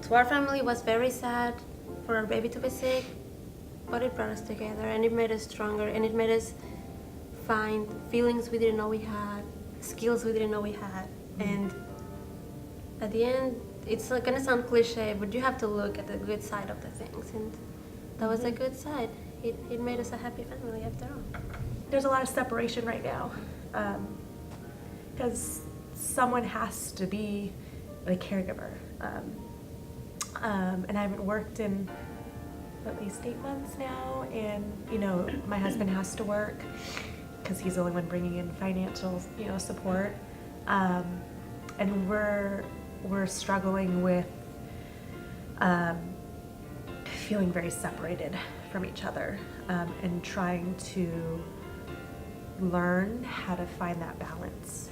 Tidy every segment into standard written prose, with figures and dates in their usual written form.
To our family, it was very sad for our baby to be sick, but it brought us together and it made us stronger and it made us find feelings we didn't know we had, skills we didn't know we had. And at the end, it's gonna sound cliche, but you have to look at the good side of the things, and that was a good side. It made us a happy family after all. There's a lot of separation right now because someone has to be a caregiver. And I haven't worked in at least 8 months now, and my husband has to work because he's the only one bringing in financial support, and we're struggling with feeling very separated from each other, and trying to learn how to find that balance.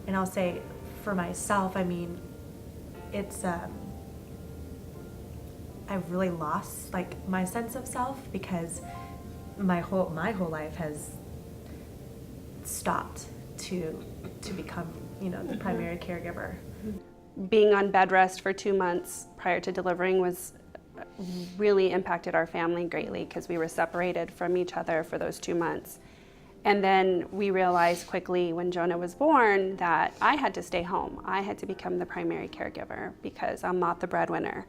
And I'll say for myself, I mean, it's I've really lost my sense of self because my whole life has stopped to become the primary caregiver. Being on bed rest for 2 months prior to delivering was really impacted our family greatly because we were separated from each other for those 2 months. And then we realized quickly when Jonah was born that I had to stay home. I had to become the primary caregiver because I'm not the breadwinner.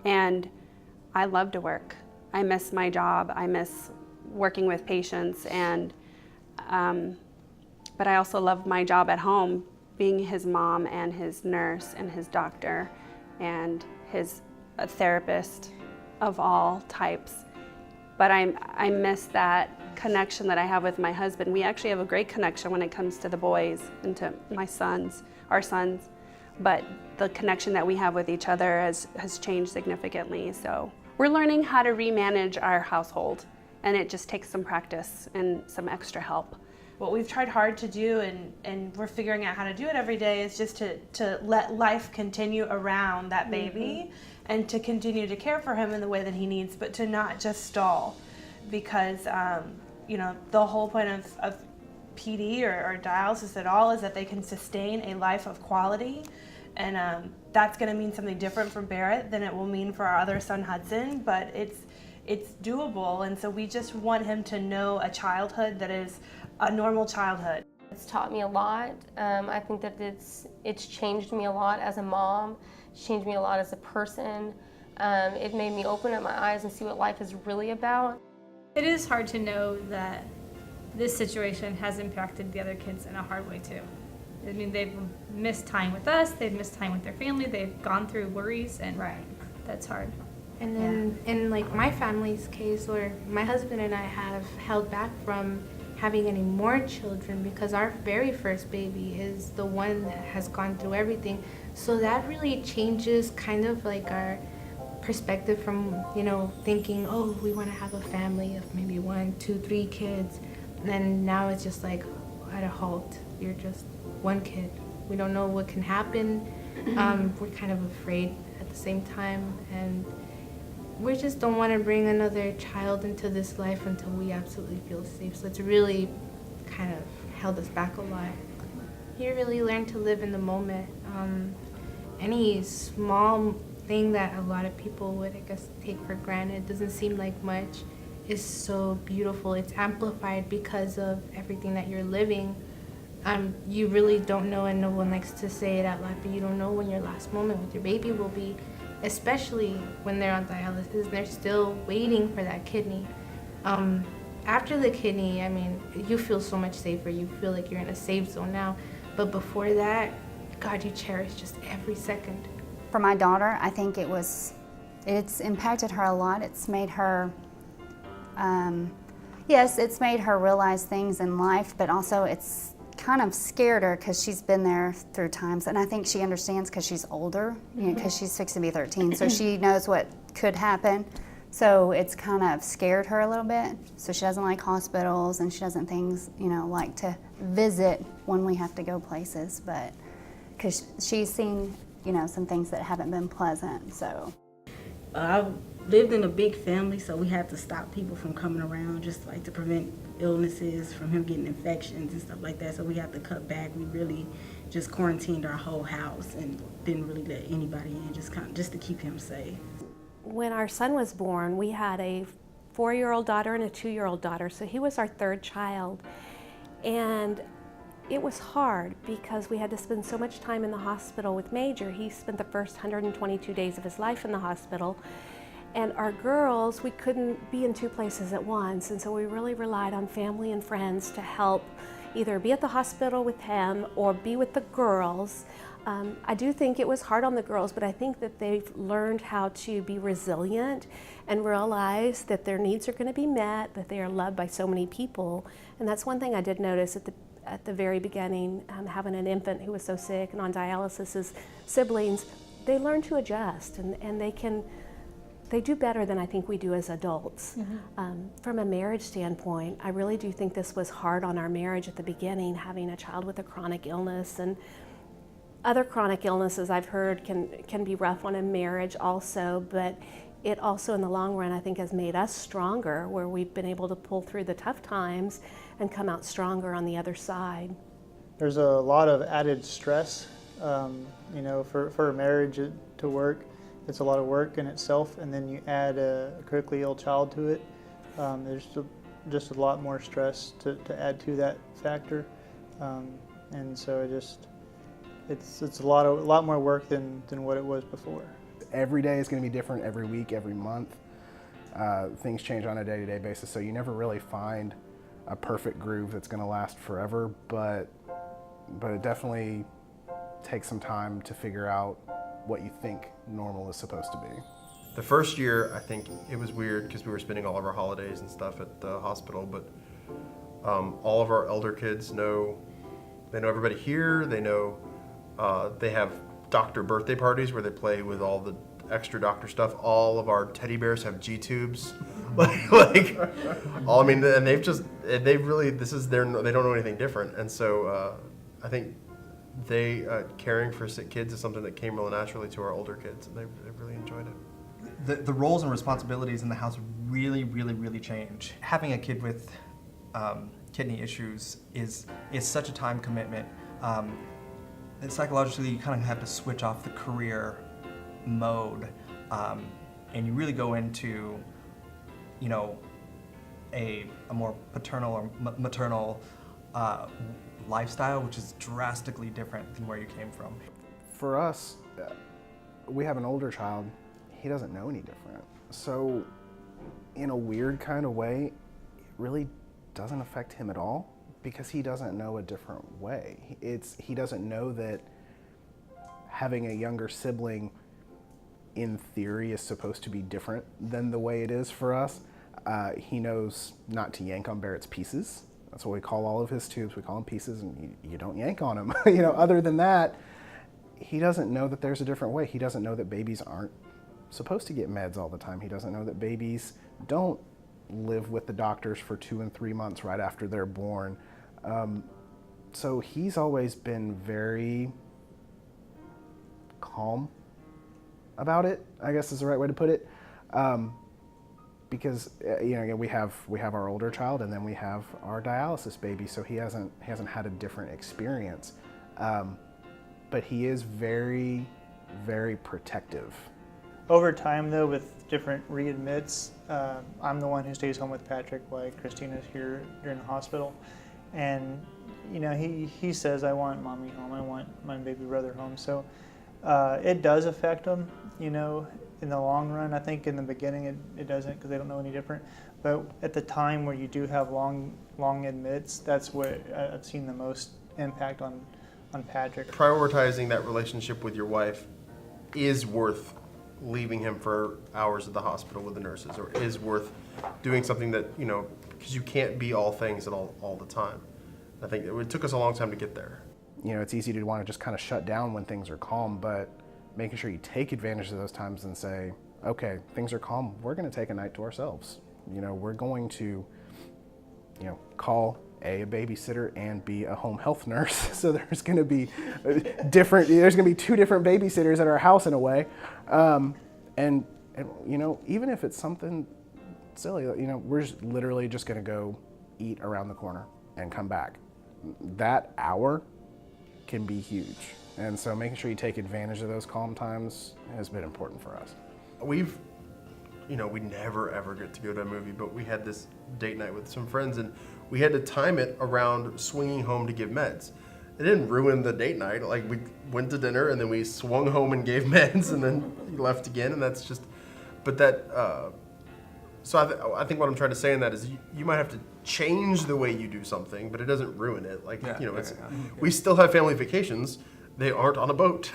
And I love to work. I miss my job. I miss working with patients, and but I also love my job at home, being his mom and his nurse and his doctor and his therapist of all types. But I miss that connection that I have with my husband. We actually have a great connection when it comes to the boys and to our sons, but the connection that we have with each other has changed significantly. So we're learning how to remanage our household, and it just takes some practice and some extra help. What we've tried hard to do, and we're figuring out how to do it every day, is just to let life continue around that baby, and to continue to care for him in the way that he needs, but to not just stall. Because the whole point of PD or dialysis at all is that they can sustain a life of quality, and that's going to mean something different for Barrett than it will mean for our other son Hudson, but it's doable. And so we just want him to know a childhood that is a normal childhood. It's taught me a lot. I think that it's changed me a lot as a mom. It's changed me a lot as a person. It made me open up my eyes and see what life is really about. It is hard to know that this situation has impacted the other kids in a hard way too. I mean, they've missed time with us, they've missed time with their family, they've gone through worries, and that's hard. And then in my family's case, where my husband and I have held back from having any more children because our very first baby is the one that has gone through everything. So that really changes kind of our perspective from, thinking, oh, we want to have a family of maybe 1, 2, 3 kids. And then now it's just at a halt. You're just one kid. We don't know what can happen. We're kind of afraid at the same time. And we just don't want to bring another child into this life until we absolutely feel safe. So it's really kind of held us back a lot. You really learn to live in the moment. Any small thing that a lot of people would, I guess, take for granted, doesn't seem like much, is so beautiful. It's amplified because of everything that you're living. You really don't know, and no one likes to say it out loud, but you don't know when your last moment with your baby will be, especially when they're on dialysis. They're still waiting for that kidney. After the kidney, I mean, you feel so much safer. You feel like you're in a safe zone now. But before that, God, you cherish just every second. For my daughter, I think it's impacted her a lot. It's made her, it's made her realize things in life, but also it's kind of scared her because she's been there through times, and I think she understands because she's older, because she's fixing to be 13, so she knows what could happen. So it's kind of scared her a little bit. So she doesn't like hospitals, and she doesn't like to visit when we have to go places, but because she's seen some things that haven't been pleasant. So I lived in a big family, so we had to stop people from coming around, just to prevent illnesses, from him getting infections and stuff like that. So we had to cut back. We really just quarantined our whole house and didn't really let anybody in, just to keep him safe. When our son was born, we had a 4-year-old daughter and a 2-year-old daughter, so he was our third child. And it was hard because we had to spend so much time in the hospital with Major. He spent the first 122 days of his life in the hospital. And our girls, we couldn't be in 2 places at once, and so we really relied on family and friends to help either be at the hospital with him or be with the girls. I do think it was hard on the girls, but I think that they've learned how to be resilient and realize that their needs are going to be met, that they are loved by so many people. And that's one thing I did notice at the very beginning, having an infant who was so sick and on dialysis, his siblings, they learn to adjust, and they do better than I think we do as adults. From a marriage standpoint, I really do think this was hard on our marriage at the beginning, having a child with a chronic illness, and other chronic illnesses I've heard can be rough on a marriage also, but it also in the long run I think has made us stronger, where we've been able to pull through the tough times and come out stronger on the other side. There's a lot of added stress, for a marriage to work. It's a lot of work in itself, and then you add a critically ill child to it. There's just a lot more stress to add to that factor, and so it's a lot more work than what it was before. Every day is going to be different, every week, every month. Things change on a day-to-day basis, so you never really find a perfect groove that's going to last forever, but it definitely takes some time to figure out what you think normal is supposed to be. The first year, I think it was weird because we were spending all of our holidays and stuff at the hospital, but all of our elder kids know everybody here. They know they have doctor birthday parties where they play with all the extra doctor stuff. All of our teddy bears have G-tubes. And they don't know anything different. And so I think caring for sick kids is something that came really naturally to our older kids, and they really enjoyed it. The roles and responsibilities in the house really, really, really change. Having a kid with kidney issues is such a time commitment. And psychologically, you kind of have to switch off the career mode, and you really go into, a more paternal or maternal lifestyle, which is drastically different than where you came from. For us, we have an older child. He doesn't know any different. So in a weird kind of way, it really doesn't affect him at all because he doesn't know a different way. He doesn't know that having a younger sibling in theory is supposed to be different than the way it is for us. He knows not to yank on Barrett's pieces. That's what we call all of his tubes. We call them pieces, and you don't yank on them. Other than that, he doesn't know that there's a different way. He doesn't know that babies aren't supposed to get meds all the time. He doesn't know that babies don't live with the doctors for 2 and 3 months right after they're born. So he's always been very calm about it, I guess is the right way to put it. Because again, we have our older child, and then we have our dialysis baby, so he hasn't had a different experience. But he is very, very protective. Over time, though, with different readmits, I'm the one who stays home with Patrick while Christina's here during the hospital. And, he says, I want mommy home, I want my baby brother home. So it does affect him, in the long run. I think in the beginning it doesn't because they don't know any different. But at the time where you do have long admits, that's where I've seen the most impact on Patrick. Prioritizing that relationship with your wife is worth leaving him for hours at the hospital with the nurses, or is worth doing something that, because you can't be all things at all the time. I think it took us a long time to get there. It's easy to want to just kind of shut down when things are calm, but making sure you take advantage of those times and say, okay, things are calm, we're going to take a night to ourselves. We're going to, call a babysitter and be a home health nurse. So there's going to be there's going to be 2 different babysitters at our house in a way. And even if it's something silly, we're literally just going to go eat around the corner and come back. That hour can be huge. And so making sure you take advantage of those calm times has been important for us. We never ever get to go to a movie, but we had this date night with some friends, and we had to time it around swinging home to give meds. It didn't ruin the date night. Like, we went to dinner and then we swung home and gave meds and then left again, and that's just, but that, so I think what I'm trying to say in that is you might have to change the way you do something, but it doesn't ruin it. Like, we still have family vacations. They aren't on a boat.